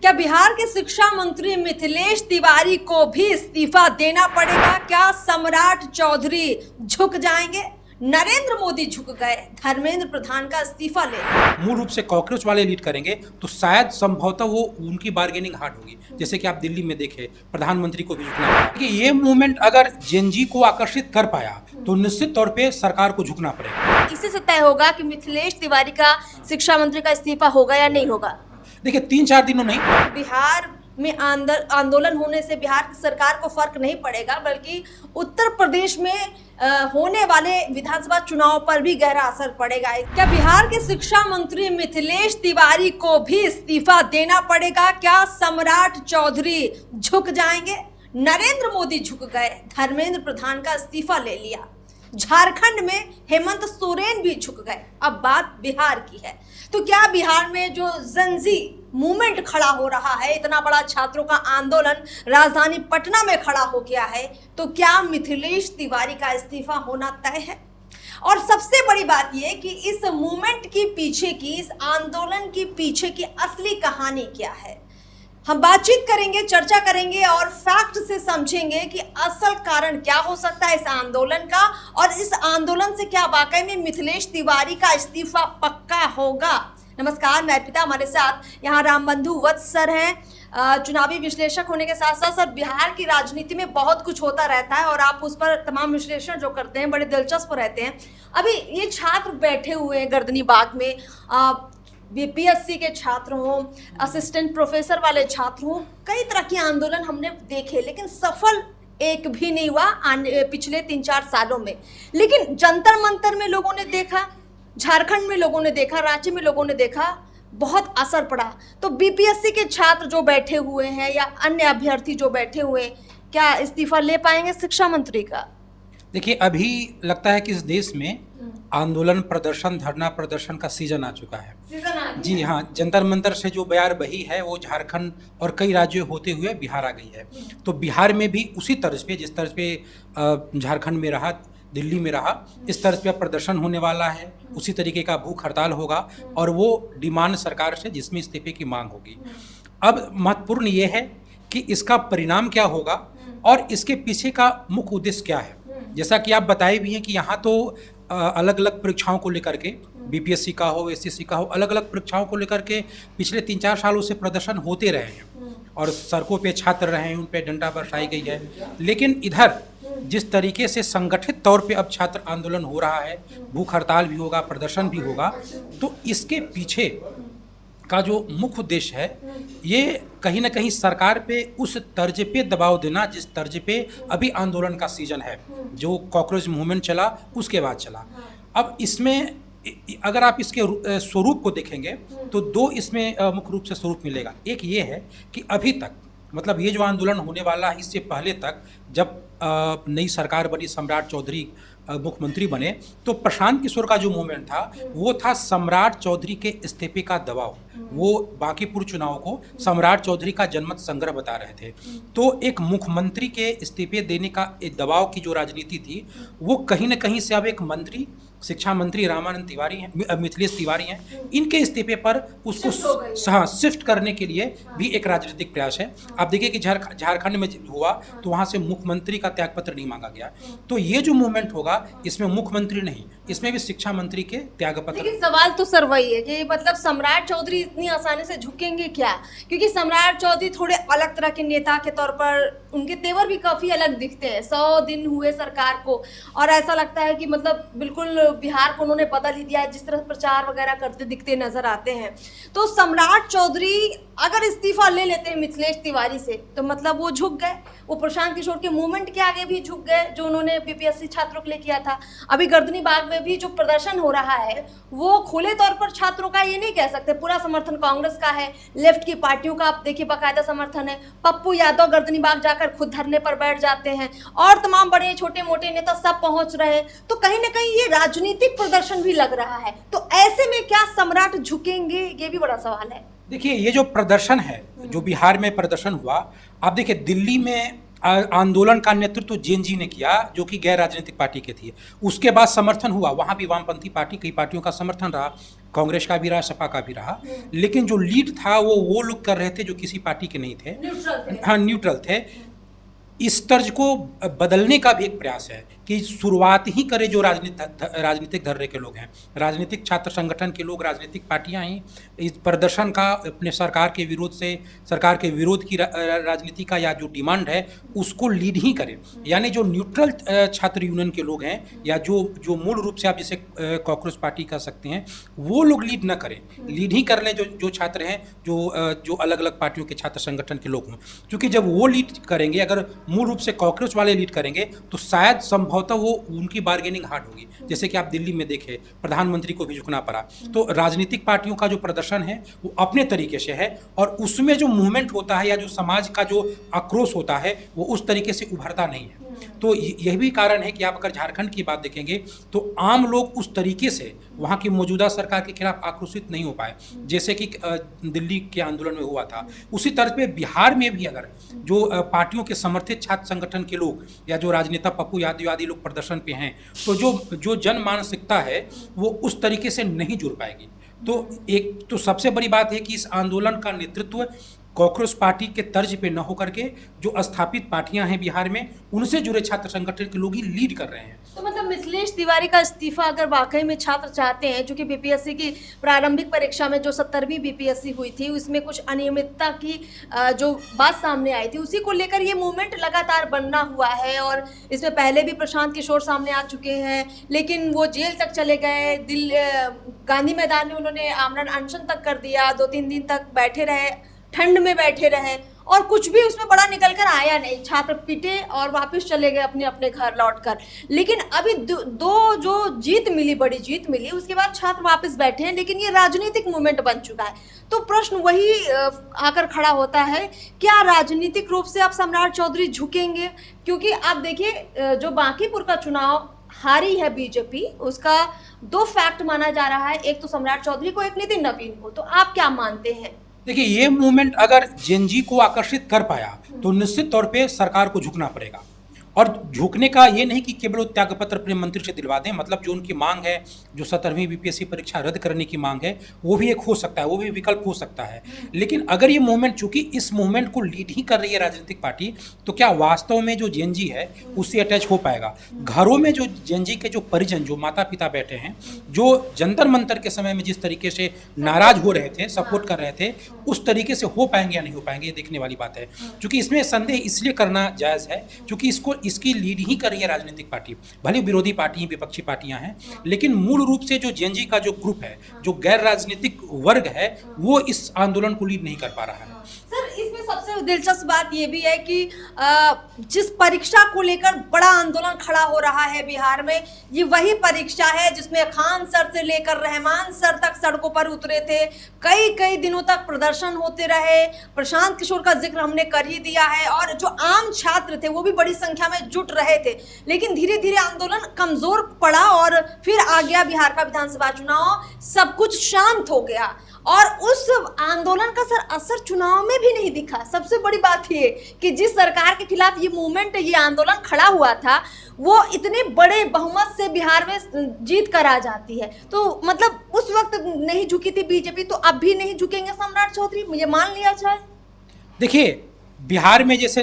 क्या बिहार के शिक्षा मंत्री मिथिलेश तिवारी को भी इस्तीफा देना पड़ेगा? क्या सम्राट चौधरी झुक जाएंगे? नरेंद्र मोदी झुक गए, धर्मेंद्र प्रधान का इस्तीफा ले। मूल रूप से कॉकरोच वाले लीड करेंगे तो शायद संभवतः वो उनकी बार्गेनिंग हार्ड होगी। जैसे कि आप दिल्ली में देखे प्रधानमंत्री को भी झुकना पड़ा कि ये मूवमेंट अगर जेनजी को आकर्षित कर पाया तो निश्चित तौर पे सरकार को झुकना पड़ेगा। इसी से तय होगा कि मिथिलेश तिवारी का शिक्षा मंत्री का इस्तीफा होगा या नहीं होगा। देखिए 3-4 दिनों नहीं, बिहार में आंदोलन होने से बिहार की सरकार को फर्क नहीं पड़ेगा, बल्कि उत्तर प्रदेश में होने वाले विधानसभा चुनाव पर भी गहरा असर पड़ेगा। क्या बिहार के शिक्षा मंत्री मिथिलेश तिवारी को भी इस्तीफा देना पड़ेगा? क्या सम्राट चौधरी झुक जाएंगे? नरेंद्र मोदी झुक गए, धर्मेंद्र प्रधान का इस्तीफा ले लिया। झारखंड में हेमंत सोरेन भी झुक गए। अब बात बिहार की है, तो क्या बिहार में जो जनजी मूवमेंट खड़ा हो रहा है, इतना बड़ा छात्रों का आंदोलन राजधानी पटना में खड़ा हो गया है, तो क्या मिथिलेश तिवारी का इस्तीफा होना तय है? और सबसे बड़ी बात यह कि इस मूवमेंट की पीछे की, इस आंदोलन की पीछे की असली कहानी क्या है, हम बातचीत करेंगे, चर्चा करेंगे और फैक्ट से समझेंगे कि असल कारण क्या हो सकता है इस आंदोलन का, और इस आंदोलन से क्या वाकई में मिथिलेश तिवारी का इस्तीफा पक्का होगा। नमस्कार, मैं अर्पिता, हमारे साथ यहाँ रामबंधु वत्स सर हैं, चुनावी विश्लेषक होने के साथ साथ सर बिहार की राजनीति में बहुत कुछ होता रहता है और आप उस पर तमाम विश्लेषण जो करते हैं बड़े दिलचस्प रहते हैं। अभी ये छात्र बैठे हुए हैं गर्दनी बाग में, बीपीएससी के छात्र हों, असिस्टेंट प्रोफेसर वाले छात्र हों, कई तरह के आंदोलन हमने देखे, लेकिन सफल एक भी नहीं हुआ पिछले 3-4 सालों में। लेकिन जंतर मंतर में लोगों ने देखा, झारखंड में लोगों ने देखा, रांची में लोगों ने देखा, बहुत असर पड़ा। तो बीपीएससी के छात्र जो बैठे हुए हैं या अन्य अभ्यर्थी जो बैठे हुए हैं, क्या इस्तीफा ले पाएंगे शिक्षा मंत्री का? देखिए अभी लगता है कि इस देश में आंदोलन, प्रदर्शन, धरना प्रदर्शन का सीजन आ चुका है। जी हाँ, जंतर मंतर से जो बयार बही है वो झारखंड और कई राज्यों होते हुए बिहार आ गई है। तो बिहार में भी उसी तर्ज पे, जिस तर्ज पे झारखंड में रहा, दिल्ली में रहा, इस तर्ज पे प्रदर्शन होने वाला है। उसी तरीके का भूख हड़ताल होगा और वो डिमांड सरकार से जिसमें इस्तीफे की मांग होगी। अब महत्वपूर्ण ये है कि इसका परिणाम क्या होगा और इसके पीछे का मुख्य उद्देश्य क्या है। जैसा कि आप बताए भी हैं कि यहाँ तो अलग अलग परीक्षाओं को लेकर के, बीपीएससी का हो, एसएससी का हो, अलग अलग परीक्षाओं को लेकर के पिछले 3-4 सालों से प्रदर्शन होते रहे हैं और सड़कों पे छात्र रहे हैं, उन पे डंडा बरसाई गई है। लेकिन इधर जिस तरीके से संगठित तौर पे अब छात्र आंदोलन हो रहा है, भूख हड़ताल भी होगा, प्रदर्शन भी होगा, तो इसके पीछे का जो मुख्य उद्देश्य है ये कहीं ना कहीं सरकार पे उस तर्ज पे दबाव देना जिस तर्ज पे अभी आंदोलन का सीजन है, जो कॉकरोच मूवमेंट चला उसके बाद चला। अब इसमें अगर आप इसके स्वरूप को देखेंगे तो 2 इसमें मुख्य रूप से स्वरूप मिलेगा। एक ये है कि अभी तक, मतलब ये जो आंदोलन होने वाला है, इससे पहले तक जब नई सरकार बनी, सम्राट चौधरी मुख्यमंत्री बने, तो प्रशांत किशोर का जो मूवमेंट था वो था सम्राट चौधरी के इस्तीफे का दबाव। वो बांकीपुर चुनाव को सम्राट चौधरी का जनमत संग्रह बता रहे थे। तो एक मुख्यमंत्री के इस्तीफे देने का एक दबाव की जो राजनीति थी वो कहीं ना कहीं से अब एक मंत्री, शिक्षा मंत्री रामानंद तिवारी हैं, मिथिलेश तिवारी हैं, इनके इस्तीफे पर उसको शिफ्ट करने के लिए भी एक राजनीतिक प्रयास है। आप देखिए कि झारखंड में हुआ तो वहाँ से मुख्यमंत्री का त्यागपत्र नहीं मांगा गया। तो ये जो मूवमेंट होगा इसमें मुख्यमंत्री नहीं, इसमें भी शिक्षा मंत्री के त्यागपत्र। लेकिन सवाल तो सर वही है कि मतलब सम्राट चौधरी इतनी आसानी से झुकेंगे क्या? क्योंकि सम्राट चौधरी थोड़े अलग तरह के नेता के तौर पर, उनके तेवर भी काफी अलग दिखते हैं। 100 दिन हुए सरकार को और ऐसा लगता है कि मतलब बिल्कुल बिहार को उन्होंने बदल ही दिया, जिस तरह प्रचार वगैरह करते दिखते नजर आते हैं। तो सम्राट चौधरी अगर इस्तीफा ले लेते हैं मिथिलेश तिवारी से तो मतलब वो झुक गए, वो प्रशांत किशोर के मूवमेंट के आगे भी झुक गए जो उन्होंने बीपीएससी छात्रों के लिए किया था। अभी गर्दनी बाग में भी जो प्रदर्शन हो रहा है वो खुले तौर पर छात्रों का ये नहीं कह सकते, पूरा समर्थन कांग्रेस का है, लेफ्ट की पार्टियों का आप देखिए बाकायदा समर्थन है। पप्पू यादव गर्दनी बाग जाकर खुद धरने पर बैठ जाते हैं और तमाम बड़े छोटे मोटे नेता सब पहुंच रहे हैं। तो कहीं ना कहीं ये राजनीतिक प्रदर्शन भी लग रहा है। तो ऐसे में क्या सम्राट झुकेंगे, ये भी बड़ा सवाल है। देखिए ये जो प्रदर्शन है, जो बिहार में प्रदर्शन हुआ, आप देखिए दिल्ली में आंदोलन का नेतृत्व जेएनजी ने किया जो कि गैर राजनीतिक पार्टी के थी। उसके बाद समर्थन हुआ, वहाँ भी वामपंथी पार्टी, कई पार्टियों का समर्थन रहा। कांग्रेस का भी रहा, सपा का भी रहा, लेकिन जो लीड था वो लोग कर रहे थे जो किसी पार्टी के नहीं थे, हाँ न्यूट्रल थे। इस तर्ज को बदलने का भी एक प्रयास है कि शुरुआत ही करे जो राजनीतिक धर्रे के लोग हैं, राजनीतिक छात्र संगठन के लोग, राजनीतिक पार्टियां ही इस प्रदर्शन का अपने सरकार के विरोध से, सरकार के विरोध की राजनीति का या जो डिमांड है उसको लीड ही करें। यानी जो न्यूट्रल छात्र यूनियन के लोग हैं या जो मूल रूप से आप जिसे कॉकरोच पार्टी कह सकते हैं, वो लोग लीड न करें, लीड ही कर लें जो छात्र हैं, जो अलग अलग पार्टियों के छात्र संगठन के लोग हों। क्योंकि जब वो लीड करेंगे, अगर मूल रूप से कॉकरोच वाले लीड करेंगे, तो शायद संभवतः वो उनकी बार्गेनिंग हार्ड होगी। जैसे कि आप दिल्ली में देखें, प्रधानमंत्री को भी झुकना पड़ा। तो राजनीतिक पार्टियों का जो प्रदर्शन है वो अपने तरीके से है, और उसमें जो मूवमेंट होता है या जो समाज का जो आक्रोश होता है वो उस तरीके से उभरता नहीं है। तो यह भी कारण है कि आप अगर झारखंड की बात देखेंगे तो आम लोग उस तरीके से वहाँ की मौजूदा सरकार के खिलाफ आक्रोशित नहीं हो पाए जैसे कि दिल्ली के आंदोलन में हुआ था। उसी तरह पे बिहार में भी अगर जो पार्टियों के समर्थित छात्र संगठन के लोग या जो राजनेता पप्पू यादव आदि लोग प्रदर्शन पे हैं, तो जो जन मानसिकता है वो उस तरीके से नहीं जुड़ पाएगी। तो सबसे बड़ी बात है कि इस आंदोलन का नेतृत्व कॉकरोच पार्टी के तर्ज पे न होकर के जो स्थापित पार्टियां हैं बिहार में, उनसे जुड़े छात्र संगठन के लोग ही लीड कर रहे हैं। तो मतलब मिथिलेश तिवारी का इस्तीफा अगर वाकई में छात्र चाहते हैं, क्योंकि बीपीएससी की प्रारंभिक परीक्षा में जो 70वीं बीपीएससी हुई थी उसमें कुछ अनियमितता की जो बात सामने आई थी, उसी को लेकर ये मूवमेंट लगातार बनना हुआ है। और इसमें पहले भी प्रशांत किशोर सामने आ चुके हैं, लेकिन वो जेल तक चले गए, गांधी मैदान में उन्होंने आमरण अनशन तक कर दिया, 2-3 दिन तक बैठे रहे, ठंड में बैठे रहे, और कुछ भी उसमें बड़ा निकल कर आया नहीं। छात्र पिटे और वापस चले गए अपने अपने घर लौटकर। लेकिन अभी दो जो जीत मिली, बड़ी जीत मिली, उसके बाद छात्र वापस बैठे हैं, लेकिन ये राजनीतिक मूवमेंट बन चुका है। तो प्रश्न वही आकर खड़ा होता है, क्या राजनीतिक रूप से अब सम्राट चौधरी झुकेंगे? क्योंकि आप देखिए, जो बांकीपुर का चुनाव हारी है बीजेपी, उसका 2 फैक्ट माना जा रहा है, एक तो सम्राट चौधरी को, एक नितिन नवीन को। तो आप क्या मानते हैं? देखिए, ये मूवमेंट अगर जेएनजी को आकर्षित कर पाया तो निश्चित तौर पे सरकार को झुकना पड़ेगा। और झुकने का ये नहीं कि केवल त्यागपत्र अपने मंत्री से दिलवा दें, मतलब जो उनकी मांग है, जो 17वीं बीपीएससी परीक्षा रद्द करने की मांग है, वो भी एक हो सकता है, वो भी विकल्प हो सकता है। लेकिन अगर ये मूवमेंट, चूंकि इस मूवमेंट को लीड ही कर रही है राजनीतिक पार्टी, तो क्या वास्तव में जो जेएनजी है उससे अटैच हो पाएगा? घरों में जो जेएनजी के जो परिजन, जो माता पिता बैठे हैं, जो जंतर मंतर के समय में जिस तरीके से नाराज हो रहे थे, सपोर्ट कर रहे थे, उस तरीके से हो पाएंगे या नहीं हो पाएंगे, ये देखने वाली बात है। क्योंकि इसमें संदेह इसलिए करना जायज़ है क्योंकि इसकी लीड ही कर रही है राजनीतिक पार्टी, भले विरोधी पार्टी, विपक्षी पार्टियां हैं, लेकिन मूल रूप से जो जेएनजी का जो ग्रुप है, जो गैर राजनीतिक वर्ग है, वो इस आंदोलन को लीड नहीं कर पा रहा है। सर, इसमें सबसे दिलचस्प बात ये भी है कि जिस परीक्षा को लेकर बड़ा आंदोलन खड़ा हो रहा है बिहार में, ये वही परीक्षा है जिसमें खान सर से लेकर रहमान सर तक सड़कों पर उतरे थे, कई दिनों तक प्रदर्शन होते रहे। प्रशांत किशोर का जिक्र हमने कर ही दिया है, और जो आम छात्र थे वो भी बड़ी संख्या में जुट रहे थे। लेकिन धीरे धीरे आंदोलन कमजोर पड़ा और फिर आ गया बिहार का विधानसभा चुनाव, सब कुछ शांत हो गया, और उस आंदोलन का सर असर चुनाव में भी नहीं दिखा। सबसे बड़ी बात ये कि जिस सरकार के खिलाफ ये मूवमेंट, ये आंदोलन खड़ा हुआ था, वो इतने बड़े बहुमत से बिहार में जीत कर आ जाती है। तो मतलब उस वक्त नहीं झुकी थी बीजेपी, तो अब भी नहीं झुकेंगे सम्राट चौधरी, मुझे मान लिया जाए? देखिए, बिहार में जैसे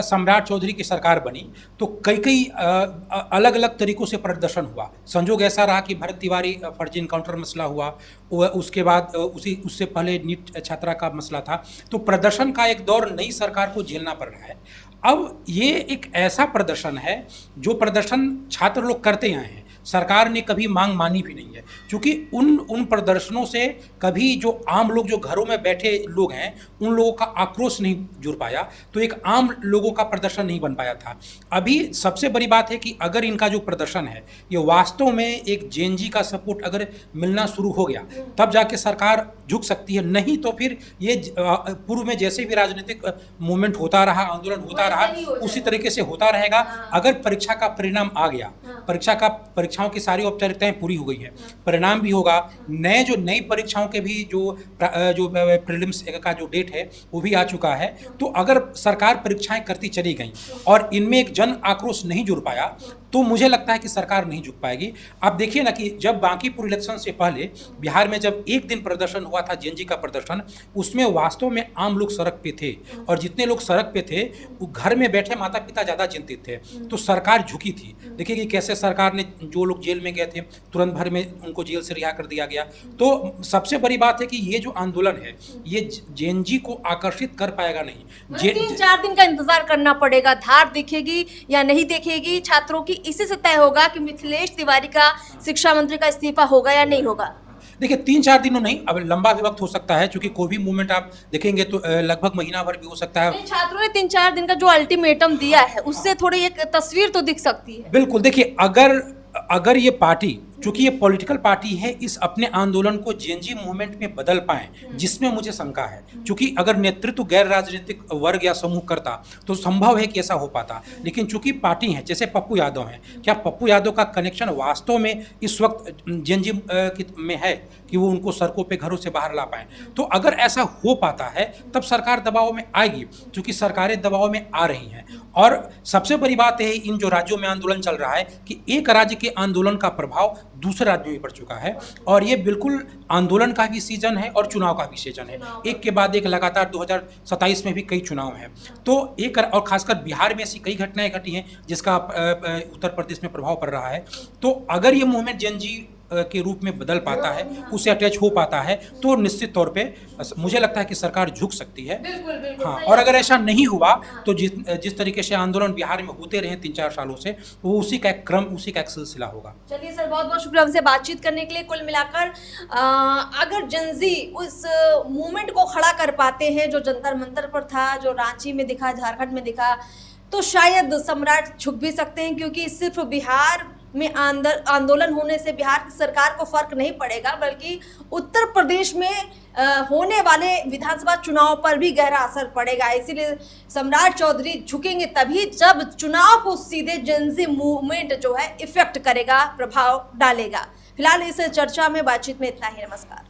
सम्राट चौधरी की सरकार बनी तो कई अलग अलग तरीकों से प्रदर्शन हुआ। संजोग ऐसा रहा कि भरत तिवारी फर्जी इनकाउंटर मसला हुआ, उसके बाद उससे पहले नीट छात्रा का मसला था। तो प्रदर्शन का एक दौर नई सरकार को झेलना पड़ रहा है। अब ये एक ऐसा प्रदर्शन है जो प्रदर्शन छात्र लोग करते आए हैं, सरकार ने कभी मांग मानी भी नहीं है, क्योंकि उन प्रदर्शनों से कभी जो आम लोग, जो घरों में बैठे लोग हैं, उन लोगों का आक्रोश नहीं जुड़ पाया, तो एक आम लोगों का प्रदर्शन नहीं बन पाया था। अभी सबसे बड़ी बात है कि अगर इनका जो प्रदर्शन है ये वास्तव में एक जेएनजी का सपोर्ट अगर मिलना शुरू हो गया, तब जाके सरकार झुक सकती है। नहीं तो फिर ये पूर्व में जैसे भी राजनीतिक मूवमेंट होता रहा, आंदोलन होता रहा, उसी तरीके से होता रहेगा। अगर परीक्षा का परिणाम आ गया, परीक्षाओं की सारी औपचारिकताएं पूरी हो गई है, परिणाम भी होगा, नई परीक्षाओं के भी जो प्रीलिम्स का जो डेट है वो भी आ चुका है। तो अगर सरकार परीक्षाएं करती चली गई और इनमें एक जन आक्रोश नहीं जुड़ पाया, तो मुझे लगता है कि सरकार नहीं झुक पाएगी। आप देखिए ना कि जब बांकीपुर इलेक्शन से पहले बिहार में जब एक दिन प्रदर्शन हुआ था, जेएनजी का प्रदर्शन, उसमें वास्तव में आम लोग सड़क पे थे, और जितने लोग सड़क पे थे वो घर में बैठे माता पिता ज़्यादा चिंतित थे। तो सरकार झुकी थी। देखिए कि कैसे सरकार ने जो लोग जेल में गए थे तुरंत भर में उनको जेल से रिहा कर दिया गया। तो सबसे बड़ी बात है कि ये जो आंदोलन है ये जेएनजी को आकर्षित कर पाएगा नहीं। 3-4 दिन का इंतजार करना पड़ेगा, धार दिखेगी या नहीं दिखेगी छात्रों की, इसी से तय होगा कि मिथिलेश तिवारी का शिक्षा मंत्री का इस्तीफा होगा या नहीं होगा। देखिए 3-4 दिनों नहीं, अब लंबा भी वक्त हो सकता है, क्योंकि कोई भी मूवमेंट आप देखेंगे तो लगभग महीना भर भी हो सकता है। छात्रों ने 3-4 दिन का जो अल्टीमेटम दिया है उससे थोड़ी एक तस्वीर तो दिख सकती है। बिल्कुल, देखिए अगर ये पार्टी, चूंकि ये पॉलिटिकल पार्टी है, इस अपने आंदोलन को जेएनजी मूवमेंट में बदल पाए, जिसमें मुझे शंका है, क्योंकि अगर नेतृत्व गैर राजनीतिक वर्ग या समूह करता तो संभव है कि ऐसा हो पाता। लेकिन चूंकि पार्टी है, जैसे पप्पू यादव हैं, क्या पप्पू यादव का कनेक्शन वास्तव में इस वक्त जेएनजी में है कि वो उनको सड़कों पे घरों से बाहर ला पाए? तो अगर ऐसा हो पाता है तब सरकार दबाव में आएगी, क्योंकि सरकारें दबाव में आ रही हैं। और सबसे बड़ी बात है इन जो राज्यों में आंदोलन चल रहा है कि एक राज्य के आंदोलन का प्रभाव दूसरे राज्यों में पड़ चुका है, और ये बिल्कुल आंदोलन का भी सीजन है और चुनाव का भी सीजन है। एक के बाद एक लगातार 2027 में भी कई चुनाव हैं। तो एक, और खासकर बिहार में ऐसी कई घटनाएं घटी हैं जिसका उत्तर प्रदेश में प्रभाव पड़ रहा है। तो अगर ये मूवमेंट जेएनजी के रूप में बदल पाता है, उसे अटैच हो पाता है, तो निश्चित तौर पे मुझे लगता है कि सरकार झुक सकती है। बिल्कुल, हाँ, और अगर ऐसा नहीं हुआ तो जिस तरीके से आंदोलन बिहार में होते रहे 3-4 सालों से, वो उसी का एक क्रम, उसी का एक सिलसिला होगा। चलिए सर, बहुत बहुत शुक्रिया हमसे बातचीत करने के लिए। कुल मिलाकर अगर जेएनजी उस मूवमेंट को खड़ा कर पाते हैं जो जंतर मंतर पर था, जो रांची में दिखा, झारखंड में दिखा, तो शायद सम्राट झुक भी सकते हैं, क्योंकि सिर्फ बिहार में आंदोलन होने से बिहार की सरकार को फर्क नहीं पड़ेगा, बल्कि उत्तर प्रदेश में होने वाले विधानसभा चुनाव पर भी गहरा असर पड़ेगा। इसीलिए सम्राट चौधरी झुकेंगे तभी जब चुनाव को सीधे जेएनजी मूवमेंट जो है इफेक्ट करेगा, प्रभाव डालेगा। फिलहाल इस चर्चा में बातचीत में इतना ही। नमस्कार।